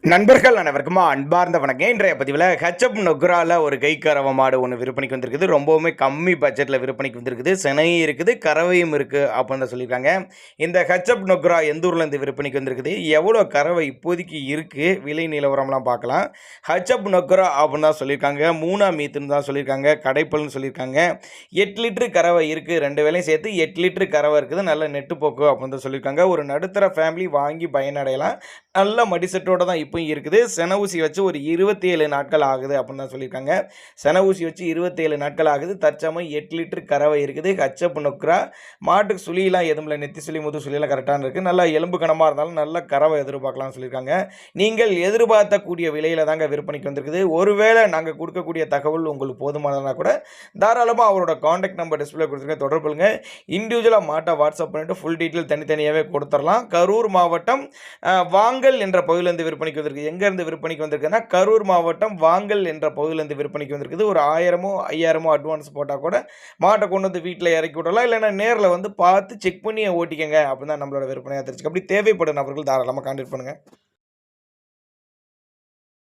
நண்பர்கள் அனைவருக்குமா அன்பார்ந்த வணக்கம். இன்றைய பதிவில் ஹெச்எப் நொக்ராவில் ஒரு கை கறவை மாடு ஒன்று விற்பனைக்கு வந்திருக்குது. ரொம்பவுமே கம்மி பட்ஜெட்டில் விற்பனைக்கு வந்திருக்குது. சினையும் இருக்குது, கறவையும் இருக்குது அப்படின்னு தான் சொல்லியிருக்காங்க. இந்த ஹெச்எப் நொக்ரா எந்த ஊர்லேருந்து விற்பனைக்கு வந்திருக்குது, எவ்வளோ கறவை இப்போதைக்கு இருக்குது, விலை நிலவரம்லாம் பார்க்கலாம். ஹெச்எப் நொக்ரா அப்படின்னு தான் சொல்லியிருக்காங்க. 3 மீத்துன்னு தான் சொல்லியிருக்காங்க. கடைப்பல்னு சொல்லியிருக்காங்க. 8 லிட்டரு கறவை இருக்குது. 2 வேலையும் சேர்த்து 8 லிட்டரு கறவை இருக்குது. நல்ல நெட்டுப்போக்கு அப்படின்னு தான் சொல்லியிருக்காங்க. ஒரு நடுத்தர ஃபேமிலி வாங்கி பயனடையலாம். நல்ல மடிசெட்டோட தான் இப்போயும் இருக்குது. சென ஊசி வச்சு ஒரு 27 நாட்கள் ஆகுது அப்படின்னு தான் சொல்லியிருக்காங்க. சென ஊசி வச்சு 27 நாட்கள் ஆகுது. தற்சமயம் 8 லிட்டர் கறவை இருக்குது. ஹெச்எப் நொக்ரா மாட்டுக்கு சுழியெல்லாம் எதுவும் இல்லை. நெத்தி சுழி முது சுழியெல்லாம் கரெக்டாக இருக்குது. நல்லா எலும்பு கனமாக இருந்தாலும் நல்ல கறவை எதிர்பார்க்கலாம்னு சொல்லியிருக்காங்க. நீங்கள் எதிர்பார்த்தக்கூடிய விலையில் தாங்க விற்பனைக்கு வந்திருக்குது. ஒருவேளை நாங்கள் கொடுக்கக்கூடிய தகவல் உங்களுக்கு போதுமானதுனா கூட தாராளமாக அவரோட காண்டாக்ட் நம்பர் டிஸ்பிளே கொடுத்துருங்க, தொடர்பு கொள்ளுங்க. இண்டிவிஜுவலாக மாட்டை வாட்ஸ்அப் பண்ணிவிட்டு ஃபுல் டீட்டெயில் தனித்தனியாகவே கொடுத்துடலாம். கரூர் மாவட்டம் வாங்கல் என்ற பகுதியிலிருந்து விற்பனைக்கு வந்திருக்கு. எங்கேருந்து விற்பனைக்கு வந்திருக்குன்னா கரூர் மாவட்டம் வாங்கல் என்ற பகுதியிலிருந்து விற்பனைக்கு வந்திருக்குது. ஒரு 1000மோ 5000மோ அட்வான்ஸ் போட்டால் கூட மாட்டை கொண்டு வந்து வீட்டில் இறக்கி விடலாம். இல்லைன்னா நேரில் வந்து பார்த்து செக் பண்ணி ஓட்டிக்கங்க அப்படின்னு தான் நம்மளோட விற்பனையாக தெரிஞ்சுக்க. அப்படி தேவைப்படும் நபர்கள் தாராளமாக கான்டாக்ட் பண்ணுங்கள்.